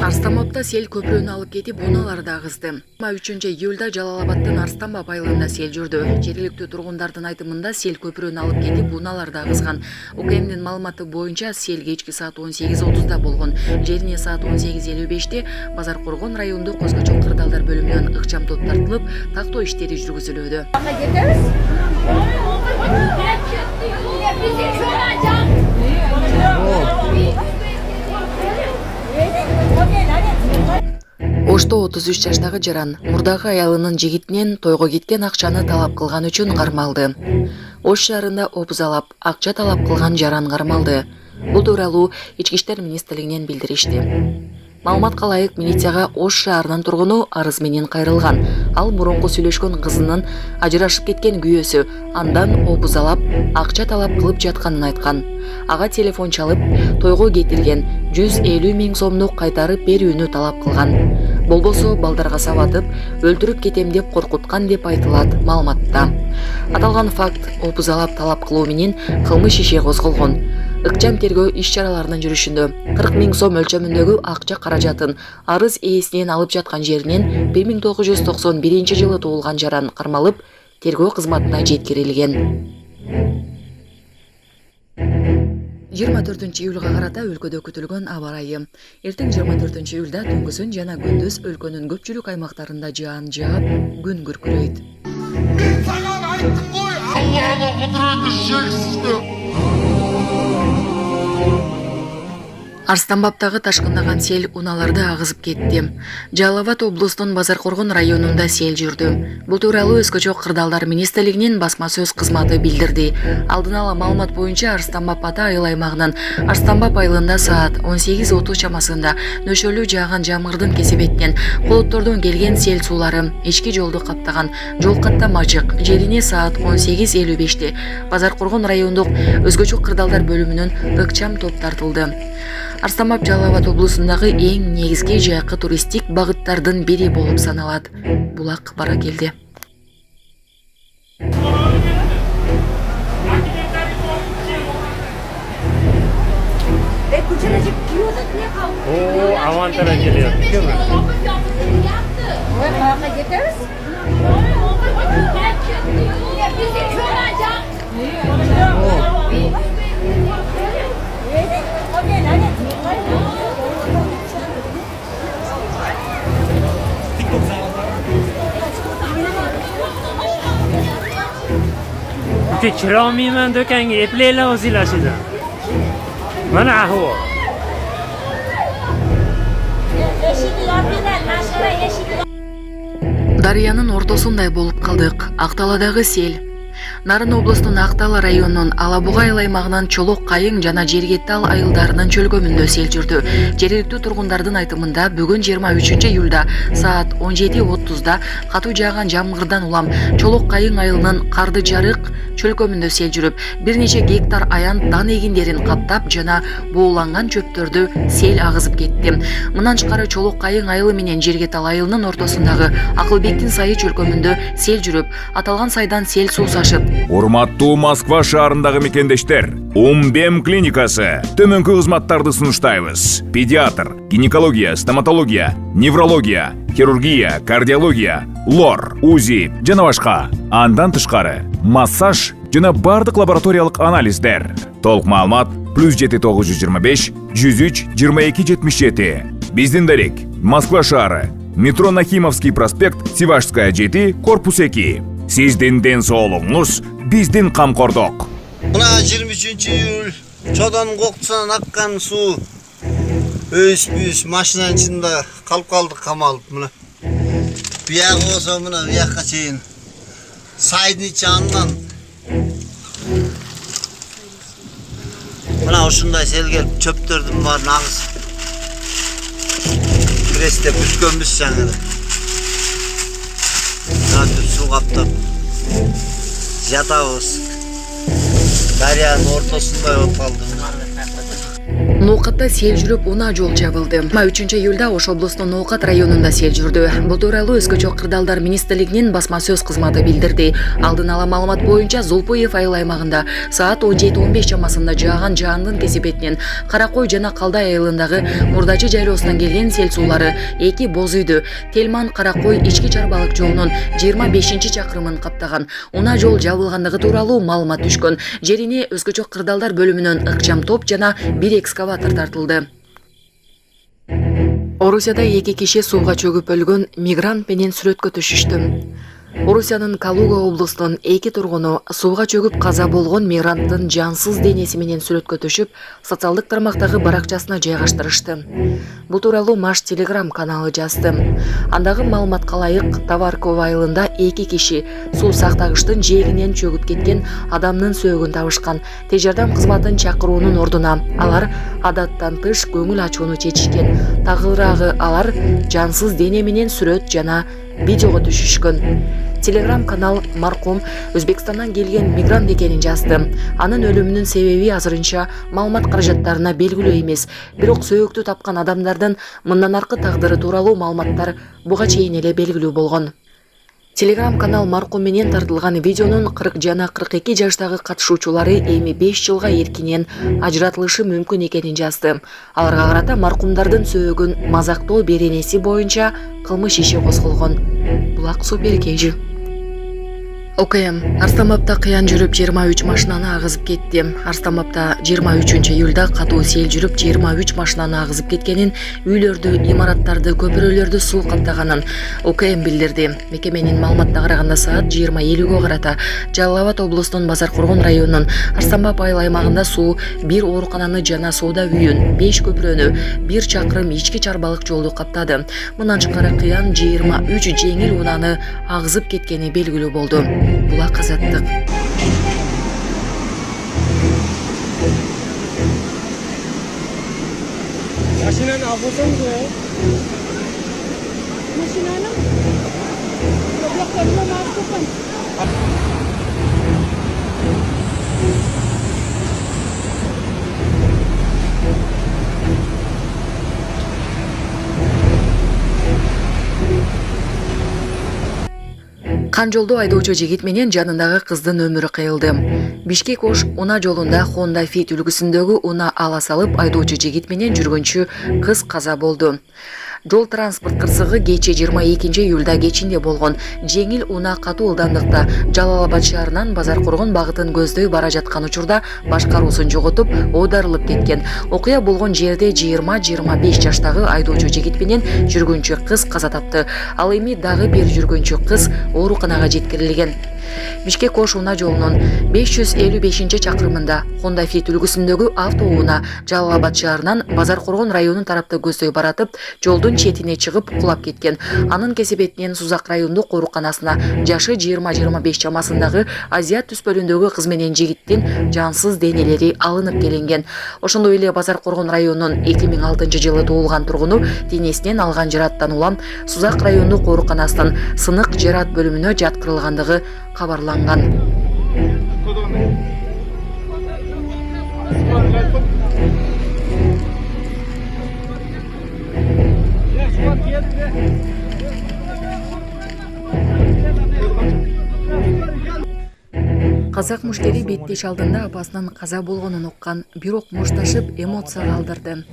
Арстамбапта сел көпүрөнү алып кетип, унааларды агызды. 3-июлда Жалал Абадтын Арстамбап айылында сел жүрдү. Жергиликтүү тургундардын айтымында сел көпүрөнү алып кетип, унааларды агызган. УКМдин маалыматы боюнча сел кечки саат 18:30 болгон. Жерине саат 18:55 Базаркоргон райондук өзгөчө кырдаалдар бөлүмүнөн ыкчам топ тартылып, тактоо иштери жүргүзүлүүдө. Ошто 33 жаштагы жаран мурдагы аялынын жигитинен тойго кеткен акчаны талап кылган үчүн кармалды. Ош шаарында опузалап, акча талап кылган жаран кармалды. Бул тууралуу Ички иштер министрлигинен билдиришти. Маалыматка ылайык, милицияга Ош шаарынын тургуну арыз менен кайрылган. Ал мурунку сүйлөшкөн кызынын ажырашып кеткен күйөөсү андан опузалап, акча талап кылып жатканын айткан. Ага телефон чалып, тойго кетирген 150 000 сомду кайтарып берүүнү талап кылган. Болбосо балдарга сабатып, өлтүрүп кетем деп коркуткан деп айтылат маалыматта. Аталган факт опузалап талап кылуу менен кылмыш иши козголгон. Ыкчам тергөө иш-чараларынын жүрүшүндө 40 000 сом өлчөмүндөгү акча каражатын арыз ээсинен алып жаткан жеринен 1991 туулган жаран кармалып, тергөө кызматына жеткирилген. 24 июлга карата өлкөдө күтүлгөн аба ырайы. Эртең 24 июлда түнгүсүн жана күндүз өлкөнүн көпчүлүк аймактарында жаан жаап, күн күркүрөйт. Саған айттым ғой, Аллах'ın kudreti şeksiz деп. Арстамбаптагы ташкындаган сел унааларды агызып кетти. Жалал Абад облусунун Базаркоргон районунда сел жүрдү. Бул тууралуу өзгөчө кырдаалдар министрлигинин басма сөз кызматы билдирди. Алдын ала маалымат боюнча Арстамбап ата айыл аймагынын Арстамбап айылында саат 18:30 чамасында нөшөлүү жааган жамгырдын кесебетинен колоттордон келген сел суулары ички жолду каптаган. Жол каттамачык. Жерине саат 18:55 Базаркоргон райондук өзгөчө кырдаалдар бөлүмүнөн ыкчам топ тартылды. Арстамбап Жалал Абад облусундагы эң негизги жайкы туристтик багыттардын бири болуп саналат. Булак Баракелди. O Avantara geliyor. Kiromiyman do'konga eplanglar o'zinglar shida. Mana ahvol. Дарыянын ортосундай болуп калдык. Акталадагы сел. Нарын облустунун Актала районунун Алабугай аймагынын Чолок Кайың жана Жергеттал айылдарынын чөлкөмүндө сел жүрдү. Жергиликтүү тургундардын айтымында бүгүн 23 июлда саат 17:30 катуу жааган жамгырдан улам Чолок Кайың айылынын Карды Жарык чөлкөмүндө сел жүрүп, бир нече гектар аян дан эгиндерин каптап жана бооланган чөптөрдү сел агызып кетти. Мындан тышкары Чолок Кайың айылы менен Жергеттал айылынын ортосундагы Акылбектин сайы чөлкөмүндө сел жүрүп, аталган сайдан сел суу сашып. Урматтуу Москва шаарындагы мекендештер, Умбем клиникасы төмөнкү кызматтарды сунуштайбыз. Педиатр, гинекология, стоматология, неврология, хирургия, кардиология, лор, УЗИ жана башка. Андан тышкары массаж жана бардык лабораториялык анализдер. Толук маалымат +7925 103 22 77. Биздин дарек Москва шаары, метро Нахимовский проспект, Сивашская 7, корпус 2. Сиздин ден соолугуңуз биздин камкордук. Мына 23 июль чодон коктусунан аккан суу өйүс машинанын ичинде калып калдык камалып. Мына бияк болсо мына биякка чейин сайдын ичи андан. Мына ушундай сел келип чөптөрдүн баарын агызып крестеп бүткөнбүз жаңы. Натып суу каптап жатабыз. Дарыянын ортосундай болуп калды. Ноокатта сел жүрүп унаа жол жабылды. 3-июлда Ош облусунун Ноокат районунда сел жүрдү. Бул тууралуу Өзгөчө кырдаалдар министрлигинин басма сөз кызматы билдирди. Алдын ала маалымат боюнча Зулпуев айыл аймагында саат 17:15 чамасында жааган жаандын кесепетинен Каракой жана Калдай айылындагы Мурдачы жайлоосунан келген сел суулары эки боз үйдү Телман Каракой ички чарбалык жолунун 25-чакырымын каптаган. Унаа жол жабылгандыгы тууралуу маалымат түшкөн. Жерине Өзгөчө кырдаалдар бөлүмүнөн ыкчам топ жана бир экскаватор тартылды. Орусияда эки киши сууга чөгүп өлгөн мигрант менен сүрөткө түшүштү. Орусиянын Калуга облусунун эки тургуну сууга чөгүп каза болгон мигранттын жансыз денеси менен сүрөткө түшүп, социалдык тармактагы баракчасына жайгаштырышты. Бул тууралуу Маш Телеграм каналы жазды. Андагы маалыматка ылайык, Таваркова айылында эки киши суу сактагычтын жээгинен чөгүп кеткен адамдын сөөгүн табышкан. Тез жардам кызматын чакыруунун ордуна алар адаттан тыш көңүл ачууну чечишкен. Тагыраагы алар жансыз дене менен сүрөт жана видеого түшүшкөн. Телеграм канал маркум Өзбекстандан келген мигрант экенин жазды. Анын өлүмүнүн себеби азырынча маалымат каражаттарына белгилүү эмес. Бирок сөөктү тапкан адамдардын мындан аркы тагдыры тууралуу маалыматтар буга чейин эле белгилүү болгон. Телеграм канал маркум менен тартылган видеонун 40 жана 42 жаштагы катышуучулары эми 5 жылга эркинен ажыратылышы мүмкүн экенин жазды. Аларга карата маркумдардын сөөгүн мазактоо беренеси боюнча кылмыш иши козголгон. Булак Суперкежи. ОКМ Арстамапта кыян жүрүп 23 машинаны агызып кетти. Арстамапта 23-июлда катуу сел жүрүп 23 машинаны агызып кеткенин, үйлөрдү, имараттарды, көпүрөлөрдү суу каптаганын ОКМ билдирди. Мекеменин маалыматына караганда саат 20:50 карата Жалал Абад облусунун Базаркоргон районунун Арстамап айыл аймагында суу бир оорукананы жана соода үйүн, 5 көпүрөнү, 1 чакырым ички чарбалык жолду каптады. Мындан тышкары кыян 23 жеңил унааны агызып кеткени белгилүү болду. Булак Азаттык. Машинаны алып болсаңыз ғой. Машинаны? Блоктарына алып қойған. Кан жолдо айдоочу жигит менен жанындагы кыздын өмүрү кыйылды. Бишкек Ош унаа жолунда Honda Fit үлгүсүндөгү унаа ала салып айдоочу жигит менен жүргөнчү кыз каза болду. Жол транспорт кырсыгы кече 22-июлда кечинде болгон. Жеңил унаа катуу ылдамдыкта Жалал Абад шаарынан Базаркоргон багытын көздөй бара жаткан учурда башкаруусун жоготуп, оодарылып кеткен. Окуя болгон жерде 20-25 жаштагы айдоочу жигит менен жүргөнчү кыз каза тапты. Ал эми дагы бир жүргөнчү кыз ооруканага жеткирилген. Бишкек Ош унаа жолунун 555-чакырымында Honda Fit үлгүсүндөгү автоунаа Жалал Абад шаарынан Базаркоргон районун тарапты көздөй баратып, жолдун четине чыгып кулап кеткен. Анын кесепетинен Сузак райондук ооруканасына жашы 20-25 чамасындагы Азиат түспөлүндөгү кыз менен жигиттин жансыз денелери алынып келинген. Ошондой эле Базаркоргон районунун 2006-жылы туулган тургуну денесинен алган жараттан улам Сузак райондук ооруканасынын сынык жарат бөлүмүнө жаткырылгандыгы кабарланган. Казак мушкери беттеш алдында апасынын каза болгонун уккан, бирок мушташып эмоцияга алдырды.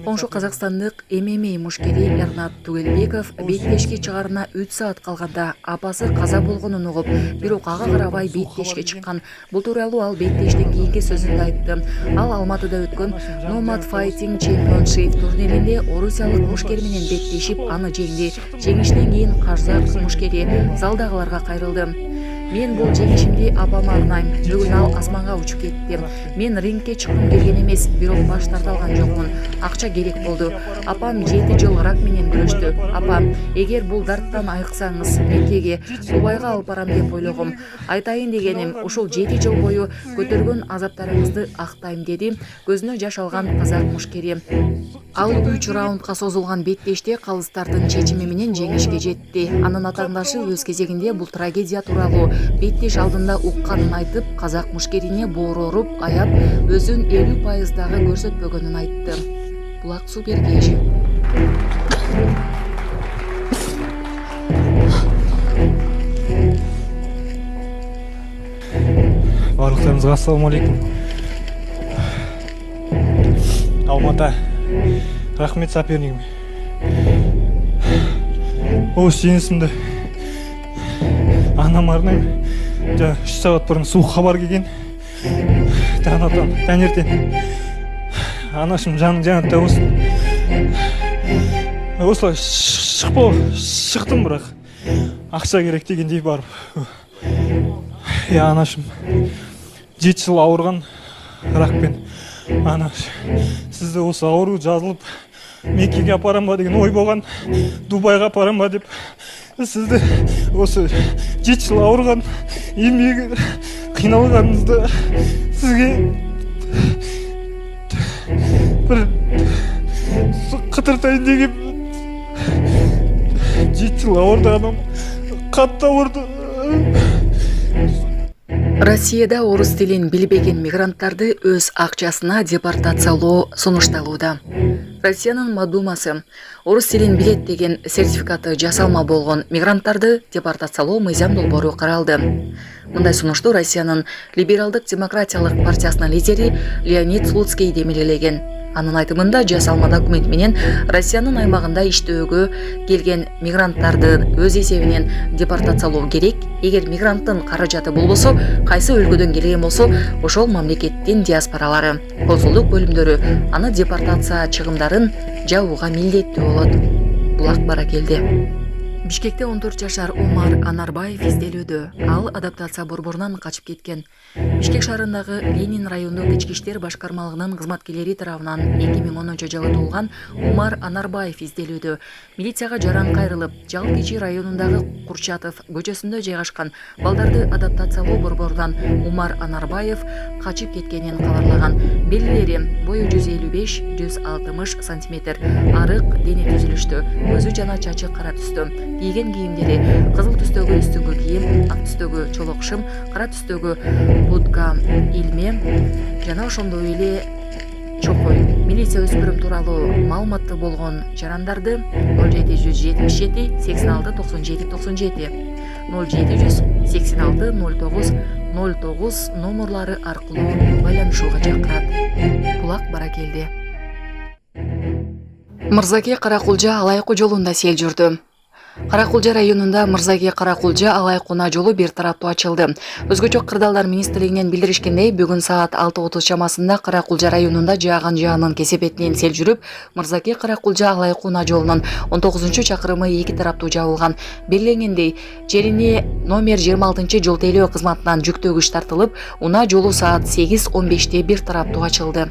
Коңшу казакстандык ММА мушкери Эрнат Тугелбеков беттешке чыгарына 3 саат калганда апасы каза болгонун угуп, бирок ага карабай беттешке чыккан. Бул тууралуу ал беттештен кийинки сөзүндө айтты. Ал Алматыда өткөн Nomad Fighting Championship турниринде орусиялык мушкери менен беттешип, аны жеңди. Жеңишинен кийин казак мушкери залдагыларга кайрылды. Мен бул жеңишимди апама арнайм. Бүгүн ал асманга учуп кетти. Мен рингке чыккым келген эмес, бирок баш тарта алган жокмун. Акча керек болду. Апам 7 жыл рак менен күрөштү. Апам, эгер бул дарттан айыксаңыз, Меккеге, Дубайга алып барам деп ойлогом. Айтайын дегеним, ушул 7 жыл бою көтөргөн азаптарыңызды актайм, деди көзүнө жаш алган казак мушкери. Ал 3 раундга созулган беттеште калыстардын чечими менен жеңишке жетти. Анын атаандашы өз кезегинде бул трагедия тууралуу беттеш алдында укканын айтып, казак мушкерине боору уруп, аяп, өзүн 50% дагы көрсөтпөгөнүн айтты. Булак Субергеж. Барлықтарыңызға ассалаумағалейкум. Алматы. Рахмет сопернигім. Ол жеңісімді анам арнаймын. 3 сағат бұрын суық хабар келген. Таңертең. Анашым жаның жанатта болсын. Осылай шықтым, бірақ ақша керек дегендей барып. Анашым 7 жыл ауырған ракпен. Сізді осы ауру жазылып Меккеге апарам ба деген ой болған, Дубайға апарам ба деп. Сізді осы 7 жыл ауырған, еңбегі қиналғаныңызды сізге бір қыдыртайын деген. 7 жыл ауырды анам, қатты ауырды. Россияда орус тилин билбеген мигранттарды өз акчасына депортациялоо сунушталууда. Россиянын Мадумасы орус тилин билет деген сертификаты жасалма болгон мигранттарды депортациялоо мыйзам долбоору каралды. Мындай сунушту Россиянын либералдык демократиялык партиясынын лидери Леонид Слуцкий демилелеген. Анын айтымында жасалма документ менен Россиянын аймагында иштөөгө келген мигранттарды өз эсебинен депортациялоо керек. Эгер мигранттын каражаты болбосо, кайсы өлкөдөн келген болсо, ошол мамлекеттин диаспоралары, консулдук бөлүмдөрү аны депортация чыгымдарын жабууга милдеттүү болот. Булак Баракелди. Бишкекте 14 жашар Умар Анарбаев изделүүдө. Ал адаптация борборунан качып кеткен. Бишкек шаарындагы Ленин райондук ички иштер башкармалыгынын кызматкерлери тарабынан 2010-жылы туулган Умар Анарбаев изделүүдө. Милицияга жаран кайрылып, Жалкичи районундагы Курчатов көчөсүндө жайгашкан балдарды адаптациялоо борборунан Умар Анарбаев качып кеткенин кабарлаган. Белгилери: бою 155-160 сантиметр, арык дене түзүлүштө, көзү жана чачы кара түстө. Кийген кийимдери кызыл түстөгү үстүңкү кийим, ак түстөгү чолок шым, кара түстөгү будка илме жана ошондой эле чокой. Милиция өспүрүм тууралуу маалыматы болгон жарандарды 0777 86 97 97 0786 09 09 номерлары аркылуу байланышууга чакырат. Булак Баракелди. Мырзаке Каракулжа Алайкуу жолунда сел жүрдү. Каракулжа районунда Мырзаке Каракулжа Алайкууна жолу бир тараптуу ачылды. Өзгөчө кырдаалдар министрлигинен билдиришкендей, бүгүн саат 6:30 чамасында Каракулжа районунда жааган жаанын кесепетинен сел жүрүп, Мырзаке Каракулжа Алайкууна жолунун 19-чакырымы эки тараптуу жабылган. Белгиленгендей, жерине номер 26-жол тейлөө кызматынан жүктөгүч тартылып, унаа жолу саат 8:15 бир тараптуу ачылды.